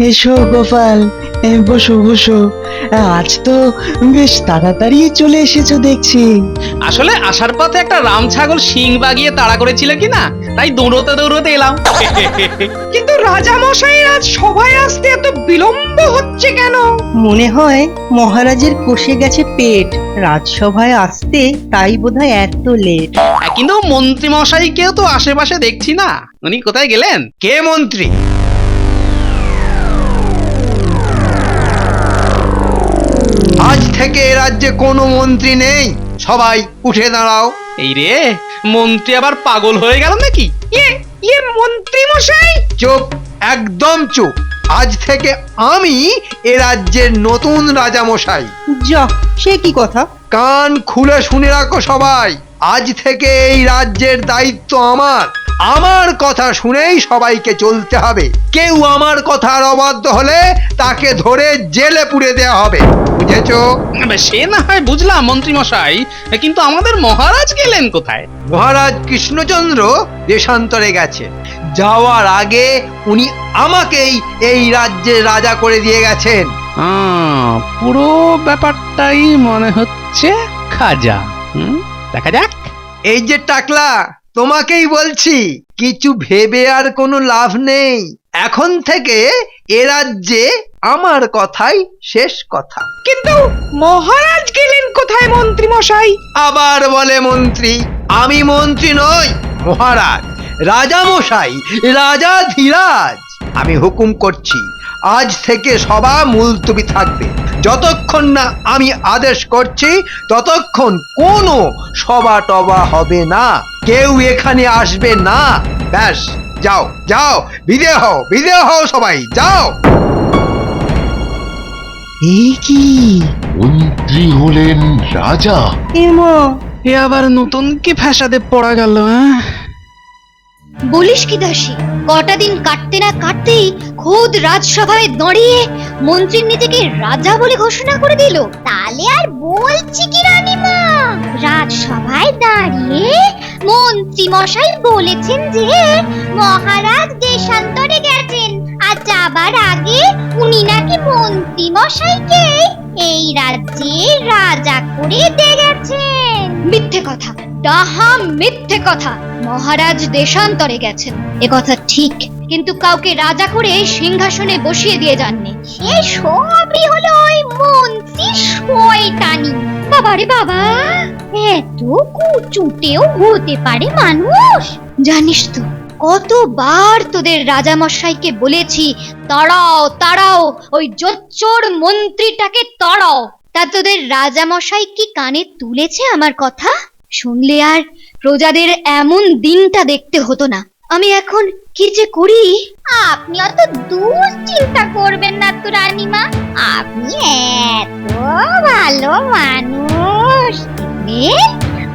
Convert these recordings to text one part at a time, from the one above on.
এসো গোপাল, বসো বসো। আজ তো বেশ তাড়াতাড়ি চলে এসেছো দেখছি। আসলে আসার পথে একটা রাম ছাগল শিং বাগিয়ে তাড়া করেছিল কিনা, তাই দৌড়তে দৌড়তে এলাম। কিন্তু রাজা মশাই আজ সভায় আসতে এত বিলম্ব হচ্ছে কেন? মনে হয় মহারাজের কষে গেছে পেট, রাজসভায় আসতে তাই বোধহয় এত লেট। কিন্তু মন্ত্রী মশাইকেও তো আশেপাশে দেখছি না, উনি কোথায় গেলেন? কে মন্ত্রী? আজ থেকে এ রাজ্যে কোনো মন্ত্রী নেই, সবাই উঠে দাঁড়াও। এই রে, মন্ত্রী আবার পাগল হয়ে গেল নাকি? ইয়ে মন্ত্রী মশাই! চুপ, একদম চুপ। আজ থেকে আমি এ রাজ্যের নতুন রাজামশাই। যা, সে কি কথা? কান খুলে শুনে রাখো সবাই, আজ থেকে এই রাজ্যের দায়িত্ব আমার। আমার কথা শুনেই সবাইকে চলতে হবে। কেউ আমার কথার অবাধ্য হলে তাকে ধরে জেলে পুরে দেওয়া হবে, বুঝেছো? সে না হয় বুঝলাম মন্ত্রী মশাই, কিন্তু আমাদের মহারাজ গেলেন কোথায়? মহারাজ কৃষ্ণচন্দ্র দেশান্তরে গেছে। যাওয়ার আগে উনি আমাকেই এই রাজ্যের রাজা করে দিয়ে গেছেন। পুরো ব্যাপারটাই মনে হচ্ছে খাজা। দেখা যাক। এই যে টাকলা, তোমাকেই বলছি, কিছু ভেবে আর কোনো লাভ নেই। এখন থেকে এ রাজ্যে আমার কথাই শেষ কথা। কিন্তু মহারাজ গেলেন কোথায় মন্ত্রী মশাই? আবার বলে মন্ত্রী? আমি মন্ত্রী নই, মহারাজ, রাজামশাই, রাজাধিরাজ। আমি হুকুম করছি, আজ থেকে সভা মুলতবি থাকবে। যতক্ষণ না আমি আদেশ করছি ততক্ষণ কোনো সভা টভা হবে না, কেউ এখানে আসবে না। ব্যাস, যাও যাও, বিদেয় হও সবাই, যাও। এই কি? মন্ত্রী হলেন রাজা? এমা, এ আবার নতুন কি ফ্যাসাদে পড়া গেল? বলিস কি দাসী, কটা দিন কাটতে না কাটতেই খোদ রাজসভায় দাঁড়িয়ে মন্ত্রীর নিজেকে রাজা বলে ঘোষণা করে দিল। তাহলে আর বলছি কি রানীমা, রাজসভায় দাঁড়িয়ে মন্ত্রী মশাই বলেছেন যে মহারাজ দেশান্তরে গেছেন, আর যাবার আগে উনি নাকি মন্ত্রী মশাইকে এই রাজ্যে রাজা করে দিয়ে গেছেন। মিথ্যে কথা, ডাহা মিথ্যে কথা। মহারাজ দেশান্তরে গেছেন এ কথা ঠিক, কিন্তু কাউকে রাজা করে সিংহাসনে বসিয়ে দিয়ে যাননি। সে সবই হলো ওই মন্ত্রী শয়তানি। বাবারে বাবা, এত কুচুটেও হতে পারে মানুষ! জানিস তো, কতবার তোদের রাজামশাইকে বলেছি তাড়াও তাড়াও, ওই জোচ্চোর মন্ত্রীটাকে তাড়াও। তা তোদের রাজামশাই কি কানে তুলেছে আমার কথা? শুনলে আর প্রজাদের এমন দিনটা দেখতে হতো না। আমি এখন কি যে করি? আপনি অত দুশ্চিন্তা করবেন না তো রানীমা, আপনি এত ভালো মানুষ,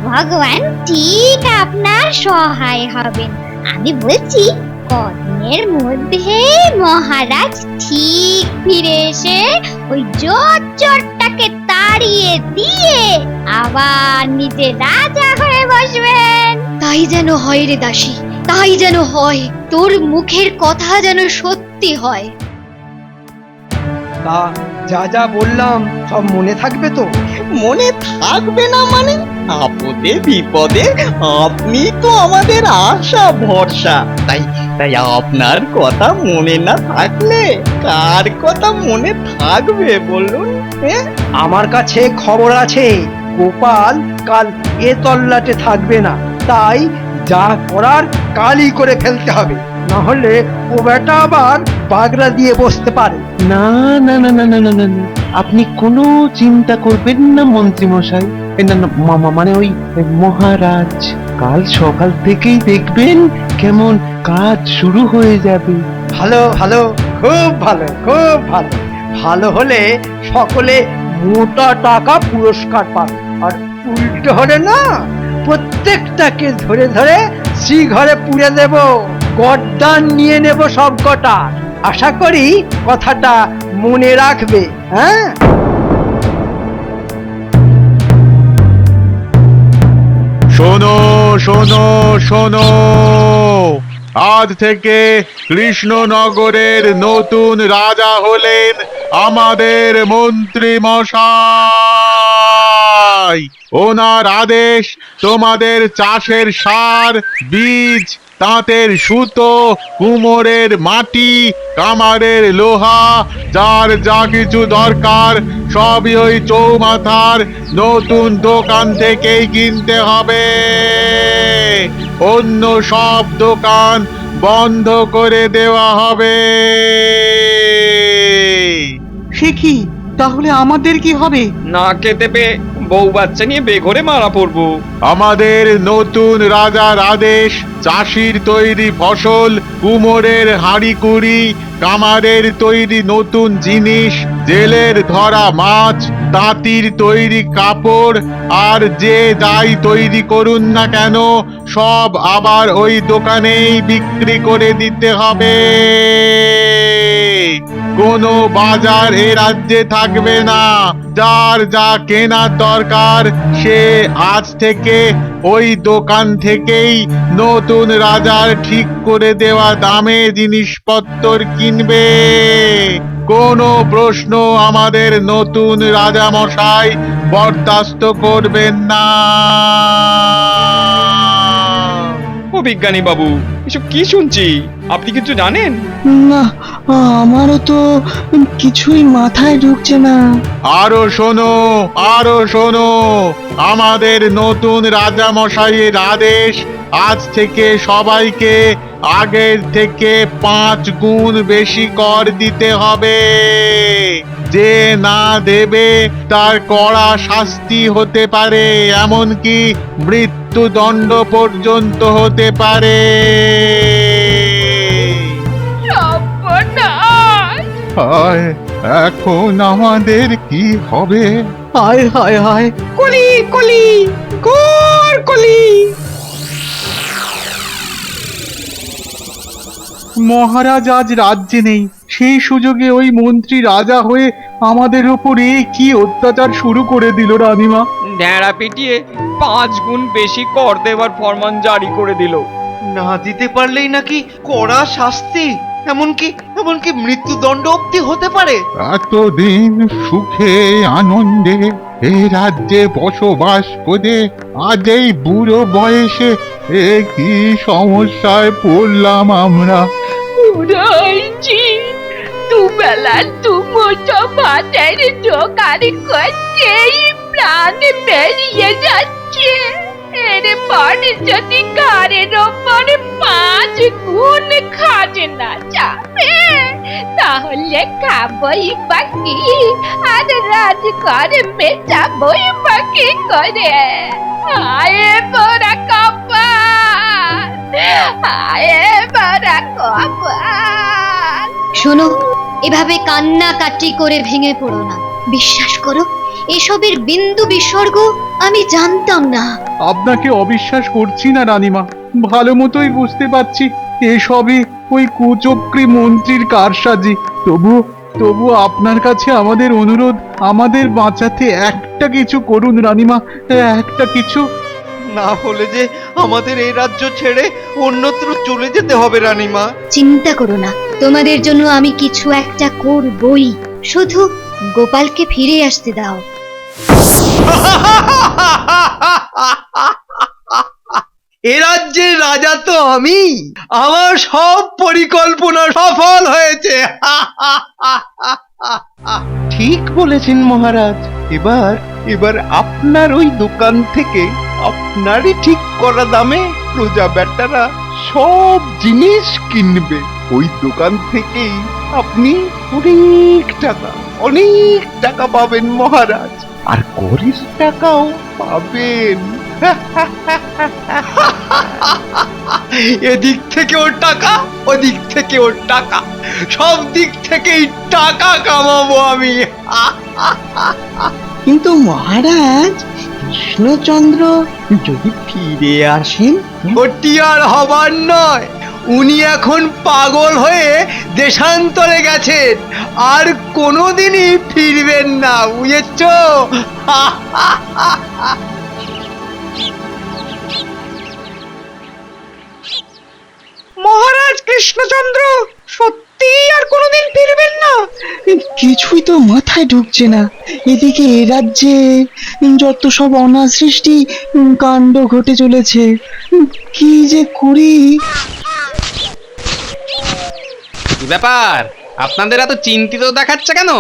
ভগবান ঠিক আপনার সহায় হবেন। আমি বলছি, কদিনের মধ্যে মহারাজ ঠিক ফিরে এসে ওই জোচ্চোরটাকে তাড়িয়ে দিয়ে আবার নিজে রাজা হয়ে বসবেন। তাই যেন হয় রে দাসী, তাই যেন হয়। তোর মুখের কথা যেন সত্যি হয়। তা যা যা বললাম সব মনে থাকবে তো? মনে থাকবে না মানে? আপদে বিপদে আপনি তো আমাদের আশা ভরসা। তাই তাই আপনার কথা মনে না থাকলে কার কথা মনে থাকবে বলুন? আমার কাছে খবর আছে, গোপাল কাল এ তল্লাটে থাকবে না। তাই যা করার কালই করে ফেলতে হবে, না হলে ও বেটা আবার বাগড়া দিয়ে বসতে পারে। না না না না না না না না, আপনি কোনো চিন্তা করবেন না মন্ত্রী মশাই। না না, মানে ওই মহারাজ কাল সকাল থেকেই দেখবেন কেমন কাজ শুরু হয়ে যাবে। ভালো ভালো, খুব ভালো, খুব ভালো। ভালো হলে সকলে মোটা টাকা পুরস্কার পাবে, আর উল্টো হলে না, প্রত্যেকটাকে ধরে ধরে শ্রীঘরে পুড়ে দেব, গর্দান নিয়ে নেব সব কটা। আশা করি কথাটা মনে রাখবে। হ্যাঁ, শোনো শোনো শোনো, আজ থেকে কৃষ্ণনগরের নতুন রাজা হলেন আমাদের মন্ত্রী মশাই। ওনার আদেশ তোমাদের চাষের সার, বীজ, তাঁতের সুতো, কুমোরের মাটি, কামারের লোহা, যার যা কিছু দরকার সবই ওই চৌমাথার নতুন দোকান থেকেই কিনতে হবে। অন্য সব দোকান বন্ধ করে দেওয়া হবে। সে কি, তাহলে আমাদের কি হবে? না খেতে পেয়ে বউ বাচ্চা নিয়ে বেঘরে মারা পড়বো। আমাদের নতুন রাজার আদেশ, চাষির তৈরি ফসল, কুমোরের হাঁড়িকুড়ি, কামারের তৈরি নতুন জিনিস, জেলের ধরা মাছ, তাঁতির তৈরি কাপড়, আর যে যাই তৈরি করুন না কেন সব আবার ওই দোকানেই বিক্রি করে দিতে হবে। কোনো বাজার এ রাজ্যে থাকবে না। যার যা কেনার দরকার সে আজ থেকে ওই দোকান থেকেই নতুন রাজার ঠিক করে দেওয়া দামে জিনিসপত্র কিনবে। কোনো প্রশ্ন আমাদের নতুন রাজা মশাই বরদাস্ত করবেন না। ও বিজ্ঞানী বাবু, এসব কি শুনছি? আপনি কিছু জানেন? না, আমারও তো কিছুই মাথায় ঢুকছে না। আরো শোনো, আরো শোনো, আমাদের নতুন রাজা মশাইয়ের আদেশ, আজ থেকে সবাইকে আগের থেকে 5 গুণ বেশি কর দিতে হবে। যে না দেবে তার কড়া শাস্তি হতে পারে, এমনকি মৃত্যুদণ্ড পর্যন্ত হতে পারে। হায়, এখন আমাদের কি হবে? হায় হায় হায়, কলি কলি ঘোর কলি। মহারাজ আজ রাজ্যে নেই, সেই সুযোগে ওই মন্ত্রী রাজা হয়ে আমাদের ওপরে কি অত্যাচার শুরু করে দিল রানীমা। ঢেঁড়া পিটিয়ে 5 গুণ বেশি কর দেওয়ার ফরমান জারি করে দিল। না দিতে পারলেই নাকি কড়া শাস্তি, এমনকি এমনকি মৃত্যুদণ্ড অব্দি হতে পারে। এতদিন সুখে আনন্দে এই রাজ্যে বসবাস করে আজ এই বুড়ো বয়সে এ কি সমস্যায় পড়লাম আমরা। উড়াইছি দুবেলা দুমুঠো ভাতের জোগাড় করতেই প্রাণ বেরিয়ে যাচ্ছে। এরপর যদি ঘরের ওপর 5 গুণ খাজনা চাপে তাহলে খাবই বাকি, আর রাজঘর মেটাবই বাকি করে। আয়ে বড়া কপাল, আয়ে বড়া কপাল। শোনো, এভাবে কান্নাকাটি করে ভেঙে পড়ো না। বিশ্বাস করো, এসবের বিন্দু বিসর্গ আমি জানতাম না। আপনাকে অবিশ্বাস করছি না রানীমা, ভালো মতোই বুঝতে পারছি এসবই ওই কুচক্রী মন্ত্রীর কারসাজি। তবু আপনার কাছে আমাদের অনুরোধ, আমাদের বাঁচাতে একটা কিছু করুন রানীমা, একটা কিছু। না হলে যে আমাদের এই রাজ্য ছেড়ে অন্যত্র চলে যেতে হবে রানীমা। চিন্তা করো না, তোমাদের জন্য আমি কিছু একটা করবই। শুধু গোপালকে ফিরে আসতে দাও। এ রাজ্যের রাজা তো আমি, আমার সব পরিকল্পনা সফল হয়েছে। ঠিক বলেছেন মহারাজ। এবার আপনার ওই দোকান থেকে আপনারই ঠিক করা দামে প্রজা বেটারা সব জিনিস কিনবে। ওই দোকান থেকেই আপনি অনেক টাকা পাবেন মহারাজ, আর করের টাকাও পাবেন। এদিক থেকে ওর টাকা, ওদিক থেকে ওর টাকা, সব দিক থেকেই টাকা কামাবো আমি। কিন্তু মহারাজ, কৃষ্ণচন্দ্র যদি ফিরে আসেন? ওটি আর হবার নয়। উনি এখন পাগল হয়ে দেশান্তরে গেছেন, আর কোনোদিনই ফিরবেন না, বুঝেছো? মহারাজ কৃষ্ণচন্দ্র সত্যি আর কোনোদিন ফিরবেন না? কিছুই তো মাথায় ঢুকছে না। এদিকে এ রাজ্যে যত সব অনাসৃষ্টি কাণ্ড ঘটে চলেছে, কি যে করি। কি ব্যাপার, আপনাদের এত চিন্তিত দেখাচ্ছে কেন?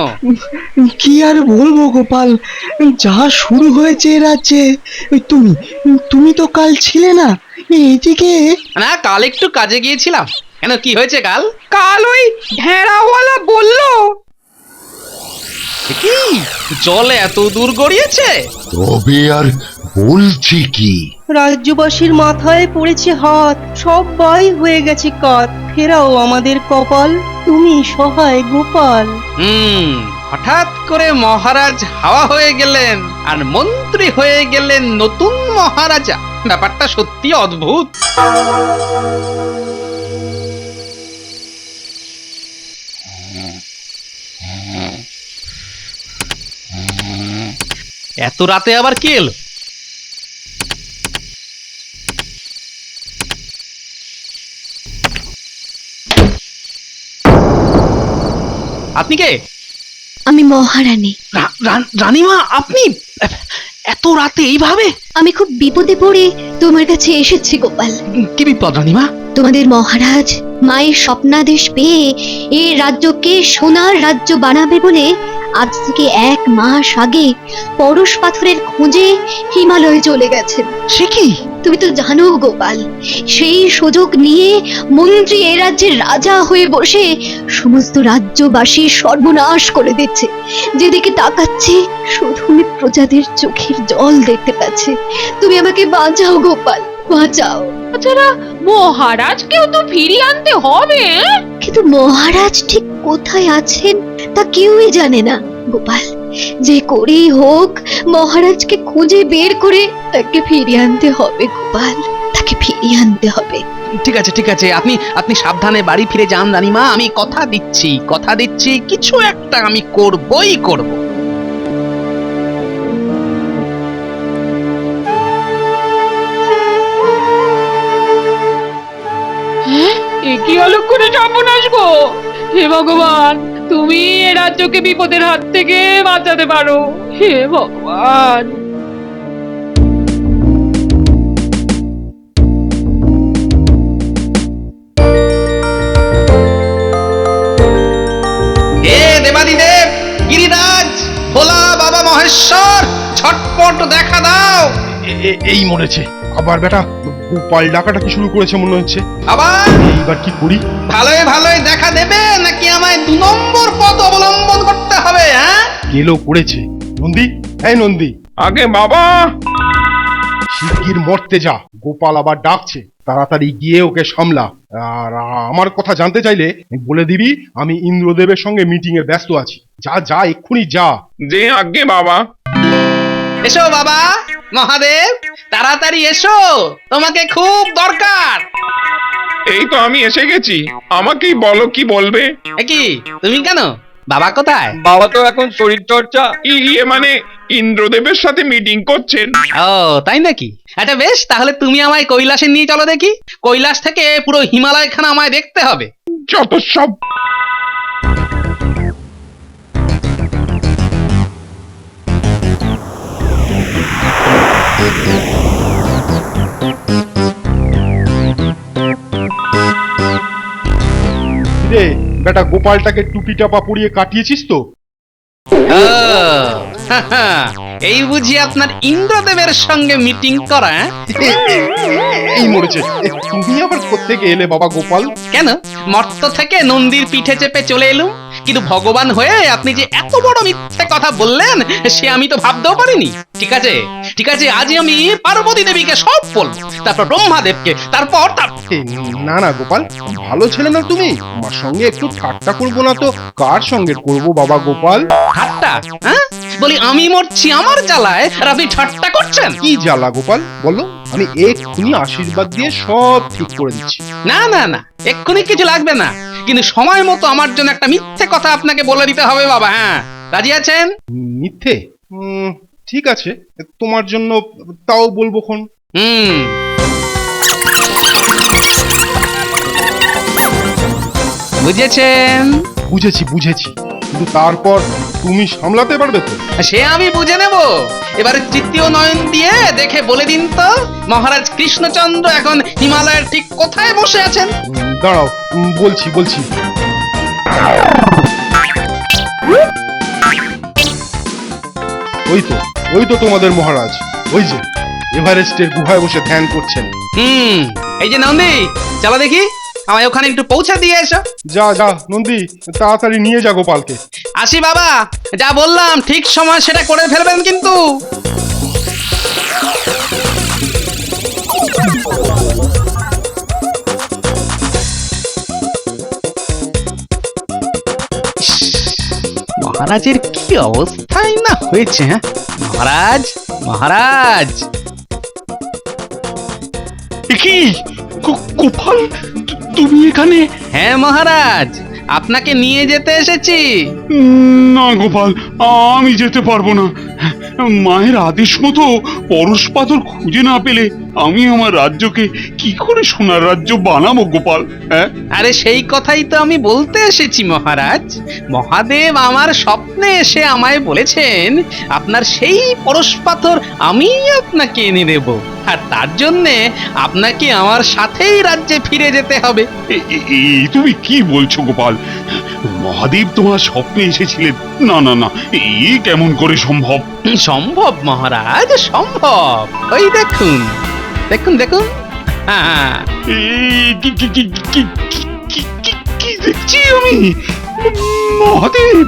কি আর বলবো গোপাল, যা শুরু হয়েছে এ রাজ্যে। তুমি তুমি তো কাল ছিলে না এইদিকে। না, কাল একটু কাজে গিয়েছিলাম। কেন, কি হয়েছে কাল? কাল ওই ঢেঁড়াওয়ালা বলল। কি জল এত দূর গড়িয়েছে? তবে আর বলছি কি, রাজ্যবাসীর মাথায় পড়েছে হাত, সবাই হয়ে গেছে কাত। ফেরাও আমাদের কপাল, তুমি সহায় গোপাল। হঠাৎ করে মহারাজ হাওয়া হয়ে গেলেন আর মন্ত্রী হয়ে গেলেন নতুন মহারাজা। ব্যাপারটা সত্যি অদ্ভুত। এত রাতে আবার কে এলো? আপনি কে? আমি মহারানী। রানীমা, আপনি এত রাতে এইভাবে? আমি খুব বিপদে পড়ে তোমার কাছে এসেছি গোপাল। কি বিপদ রানীমা? তোমাদের মহারাজ মায়ের স্বপ্নাদেশ পেয়ে এই রাজ্যকে সোনার রাজ্য বানাবে বলে আজ থেকে 1 মাস আগে পরশ পাথরের খোঁজে হিমালয়ে চলে গেছেন। সে কি? তুমি তো জানো গোপাল, সেই সুযোগ নিয়ে মন্ত্রী এ রাজ্যের রাজা হয়ে বসে সমস্ত রাজ্যবাসীর সর্বনাশ করে দিচ্ছে। যেদিকে তাকাচ্ছে শুধু আমি প্রজাদের চোখের জল দেখতে পাচ্ছি। তুমি আমাকে বাঁচাও গোপাল, বাঁচাও। তাছাড়া মহারাজকেও তো ফিরিয়ে আনতে হবে। কিন্তু মহারাজ ঠিক কোথায় আছেন তা কেউই জানে না গোপাল। যে করেই হোক মহারাজকে খুঁজে বের করে তাকে ফিরিয়ে আনতে হবে গোপাল, তাকে ফিরিয়ে আনতে হবে। ঠিক আছে, ঠিক আছে, আপনি সাবধানে বাড়ি ফিরে যান রানীমা। আমি কথা দিচ্ছি কিছু একটা আমি করবই করব। এ কি আলোক করে সর্বনাশ গো! হে ভগবান, তুমি এ রাজ্যকে বিপদের হাত থেকে বাঁচাতে পারো। হে ভগবান। হে দেবাদিদেব, গিরিরাজ, ভোলা বাবা মহেশ্বর, ছটপট দেখা দাও। এই মরেছে আবার বেটা, গোপাল ডাকাটা কি শুরু করেছে মনে হচ্ছে। আবার এইবার কি করি? ভালোই দেখা দেবে নাকি আমায় 2 নম্বর পথ অবলম্বন করতে হবে? হ্যাঁ, গেলো করেছে। নন্দী, এই নন্দী, আগে বাবা, শিগগির মরতে যা, গোপাল আবার ডাকছে। তাড়াতাড়ি গিয়ে ওকে সামলা। আর আমার কথা জানতে চাইলে বলে দিবি আমি ইন্দ্রদেবের সঙ্গে মিটিং এ ব্যস্ত আছি। যা যা, এক্ষুনি যা। যে আগে বাবা। এসো বাবা মহাদেব, তাড়াতাড়ি এসো, তোমাকে খুব দরকার। এই তো আমি এসে গেছি, আমাকেই বলো কি বলবে। কি তুমি কেন? বাবা কোথায়? বাবা তো এখন শরীর চর্চা মানে ইন্দ্রদেবের সাথে মিটিং করছেন। ও তাই নাকি? আচ্ছা বেশ, তাহলে তুমি আমায় কৈলাসে নিয়ে চলো দেখি। কৈলাস থেকে পুরো হিমালয় খানা আমায় দেখতে হবে। যত সব। রে বেটা, গোপালটাকে টুপি টাপা পরিয়ে কাটিয়েছিস তো? ও, এই বুঝি আপনার ইন্দ্রদেবের সঙ্গে মিটিং করা? এই মরেছে। তুমি আবার কোত্থেকে এলে বাবা গোপাল? কেন, মর্ত থেকে নন্দীর পিঠে চেপে চলে এলুম। কিন্তু ভগবান হয়ে আপনি যে এত বড় মিথ্যে কথা বললেন সে আমি তো ভাবতেও পারিনি। ঠিক আছে, আজই আমি পার্বতী দেবীকে সব বলবো, তারপর ব্রহ্মাদেবকে, তারপর না না গোপাল, ভালো ছেলে না তুমি। আমার সঙ্গে একটু ঠাট্টা করবো না তো কার সঙ্গে করবো বাবা গোপাল? ঠাট্টা? হ্যাঁ, বলি আমি মরছি আমার জ্বালায় আর আপনি ঠাট্টা করছেন? কি জ্বালা গোপাল বলো? আমি এক্ষুনি আশীর্বাদ দিয়ে সব ঠিক করে দিচ্ছি। না, এক্ষুনি কিছু লাগবে না, কিন্তু সময় মতো আমার জন্য একটা মিথ্যে কথা আপনাকে বলে দিতে হবে বাবা। হ্যাঁ, রাজি আছেন? মিথ্যে? ঠিক আছে, তোমার জন্য তাও বলবো খন। বুঝেছেন? বুঝেছি বুঝেছি, কিন্তু তারপর তুমি সামলাতে পারবে তো? সে আমি বুঝে নেব। এবারে তৃতীয় নয়ন দিয়ে দেখে বলে দিন তো, মহারাজ কৃষ্ণচন্দ্র এখন হিমালয়ের ঠিক কোথায় বসে আছেন? দাঁড়াও, বলছি বলছি। ওই তো তোমাদের মহারাজ, ওই যে এভারেস্টের গুহায় বসে ধ্যান করছেন। এই যে নন্দী, চলো দেখি, আমায় ওখানে একটু পৌঁছে দিয়ে এসো। যা যা নন্দী, তাড়াতাড়ি নিয়ে যা গোপালকে। আসি বাবা, যা বললাম ঠিক সময় সেটা করে ফেলবেন কিন্তু। মহারাজের কি অবস্থাই না হয়েছে। হ্যাঁ মহারাজ, মহারাজ। কি গোপাল, তুমি এখানে? হ্যাঁ মহারাজ, আপনাকে নিয়ে যেতে এসেছি। না গোপাল, আমি যেতে পারবো না। মায়ের আদেশ মতো পরশ পাথর খুঁজে না পেলে আমি আমার রাজ্যকে কি করে সোনার রাজ্য বানাবো গোপাল? হ্যাঁ, আরে সেই কথাই তো আমি বলতে এসেছি মহারাজ। মহাদেব আমার স্বপ্নে এসে আমায় বলেছেন আপনার সেই পরশ পাথর আমি আপনাকে এনে দেব, আর তার জন্যে আপনাকে আমার সাথেই রাজ্যে ফিরে যেতে হবে। তুমি কি বলছো গোপাল? মহাদেব তোমার স্বপ্নে এসেছিলেন? না না না, এই কেমন করে সম্ভব? সম্ভব মহারাজ, সম্ভব। ওই দেখুন দেখুন দেখুন। হ্যাঁ, কি দেখছি আমি? মহাদেব,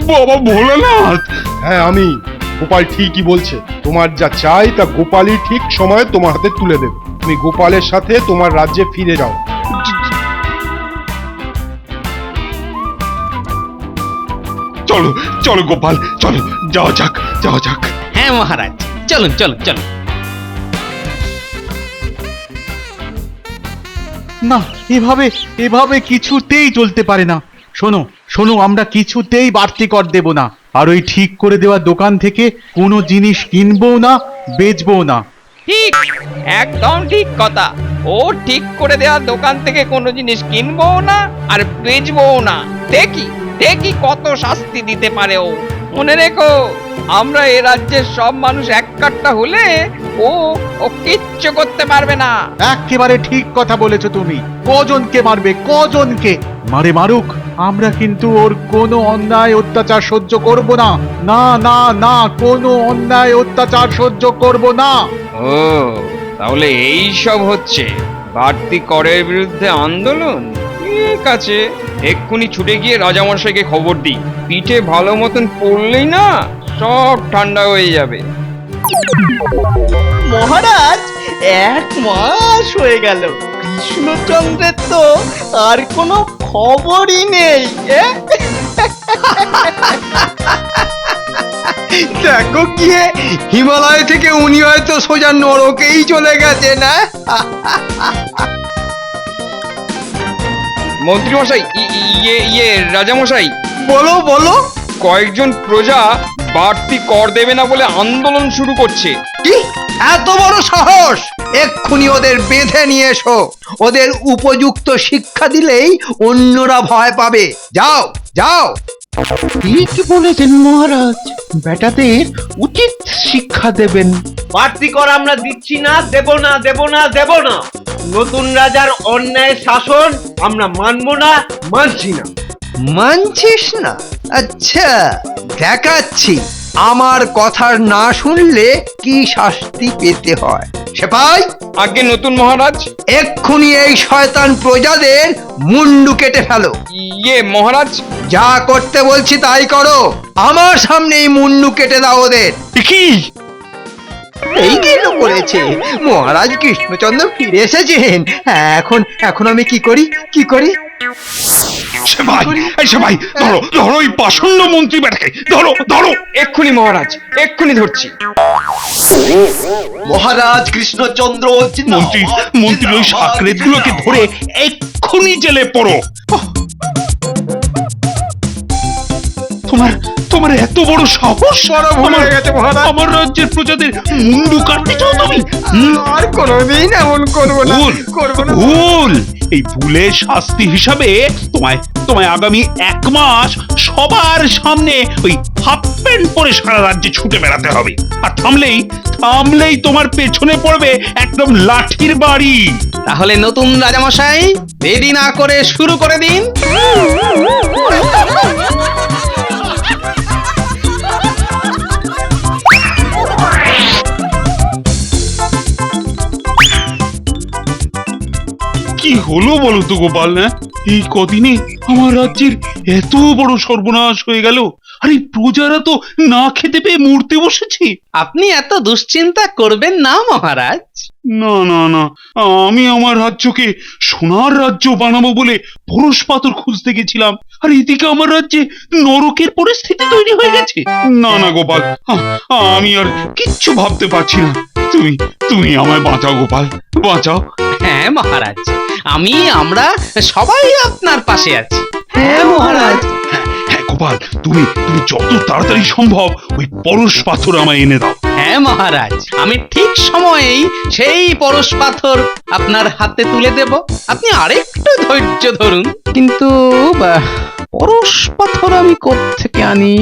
বাবা ভোলানাথ। হ্যাঁ আমি। গোপাল ঠিকই বলছে, তোমার যা চাই তা গোপালই ঠিক সময়ে তোমার হাতে তুলে দেবে। তুমি গোপালের সাথে তোমার রাজ্যে ফিরে যাও। চলো চলো গোপাল, চলো, যাওয়া যাক যাওয়া যাক। হ্যাঁ মহারাজ, চলুন চলুন চলুন। না, এভাবে এভাবে কিছুতেই চলতে পারে না। শোনো শোনো, আমরা কিছুতেই বাড়তি কর দেব না, আর ওই ঠিক করে দেওয়া দোকান থেকে কোনো জিনিস কিনবো না, বেচবো না। ঠিক, একদম ঠিক কথা। ও ঠিক করে দেওয়া দোকান থেকে কোনো জিনিস কিনবো না আর বেচবো না। দেখি দেখি কত শাস্তি দিতে পারে ও। মনে রেখো, আমরা এ রাজ্যের সব মানুষ এক কাট্টা হলে ও ও কিচ্ছু করতে পারবে না। একেবারে ঠিক কথা বলেছো তুমি। কজনকে মারবে, কজনকে? মারে মারুক, আমরা কিন্তু ওর কোনো অন্যায় অত্যাচার সহ্য করব না। না না না, কোনো অন্যায় অত্যাচার সহ্য করব না। ও, তাহলে এই সব হচ্ছে বাড়তি করের বিরুদ্ধে আন্দোলন? ঠিক আছে, এক্ষুনি ছুটে গিয়ে রাজামশাইকে খবর দিই। পিঠে ভালো মতন পড়লেই না সব ঠান্ডা হয়ে যাবে। মহারাজ, 1 মাস হয়ে গেল, কৃষ্ণচন্দ্রের তো আর কোনো খবরই নেই। দেখো গিয়ে, হিমালয় থেকে উনি হয়তো সোজা নরকেই চলে গেছে না? মন্ত্রী মশাই, ইয়ে রাজামশাই, বলো বলো। কয়েকজন প্রজা বাড়তি কর দেবে না বলে আন্দোলন শুরু করছে। কি এত বড় সাহস? এক্ষুনি ওদের বেঁধে নিয়ে এসো। ওদের উপযুক্ত শিক্ষা দিলেই অন্যরা ভয় পাবে। যাও যাও। ঠিক বলেছেন মহারাজ, বেটাদের উচিত শিক্ষা দেবেন। বাড়তি কর আমরা দিচ্ছি না, দেব না দেব না দেব না। নতুন রাজার অন্যায় শাসন আমরা মানব না, মানছি না। মানছিস না? আচ্ছা, দেখাচ্ছি আমার কথা না শুনলে কি শাস্তি পেতে হয়। সেপাই, আগে নতুন মহারাজ, এক্ষুনি এই শয়তান প্রজাদের মুন্ডু কেটে ফেলো। ইয়ে মহারাজ, যা করতে বলছি তাই করো। আমার সামনেই মুন্ডু কেটে দাও ওদের। কি এই কেন করেছে? মহারাজ কৃষ্ণচন্দ্র ফিরে এসেছেন। এখন এখন আমি কি করি, কি করি? সবাই ধরো ধরো, ওই পাষণ্ড মন্ত্রী বেটাকে ধরো ধরো। এক্ষুনি মহারাজ, এক্ষুনি ধরছি। মহারাজ কৃষ্ণচন্দ্র, মন্ত্রী ওই সাকরেত গুলোকে ধরে এক্ষুনি জেলে পড়ো। তোমার তোমার এত বড় সাহস আমার রাজ্যের প্রজাদের মুন্ডু কাটতে চাও তুমি আর কোনোদিন এমন করবো না ভুল করবো না ভুল এই ভুলের শাস্তি হিসাবে তোমায় তোমায় আগামী 1 মাস সবার সামনে ওই হাফ প্যান্ট পরে সারা রাজ্যে ছুটে বেড়াতে হবে আর থামলেই তোমার পেছনে পড়বে একদম লাঠির বাড়ি। তাহলে নতুন রাজামশাই দেরি না করে শুরু করে দিন। কি হলো বলো তো গোপাল, না এই কদিনে আমার রাজ্যের এত বড় সর্বনাশ হয়ে গেল, আর এই প্রজারা তো না খেতে পেয়ে মরতে বসেছে। আপনি এত দুশ্চিন্তা করবেন না মহারাজ। না না না, আমি আমার রাজ্যকে সোনার রাজ্য বানাবো বলে পরশ পাথর খুঁজতে গেছিলাম, আর এদিকে আমার রাজ্যে নরকের পরিস্থিতি তৈরি হয়ে গেছে। না না গোপাল, আমি আর কিচ্ছু ভাবতে পারছি না। তুমি আমায় বাঁচাও গোপাল, বাঁচাও। হ্যাঁ মহারাজ, আমরা সবাই আপনার পাশে আছি। হ্যাঁ মহারাজ। হ্যাঁ গোপাল, তুমি যত তাড়াতাড়ি সম্ভব ওই পরশ পাথর আমায় এনে দাও। হ্যাঁ মহারাজ, আমি ঠিক সময়েই সেই পরশ পাথর আপনার হাতে তুলে দেব। আপনি আরেকটু ধৈর্য ধরুন। কিন্তু পরশ পাথর আমি কোত্থেকে আনি?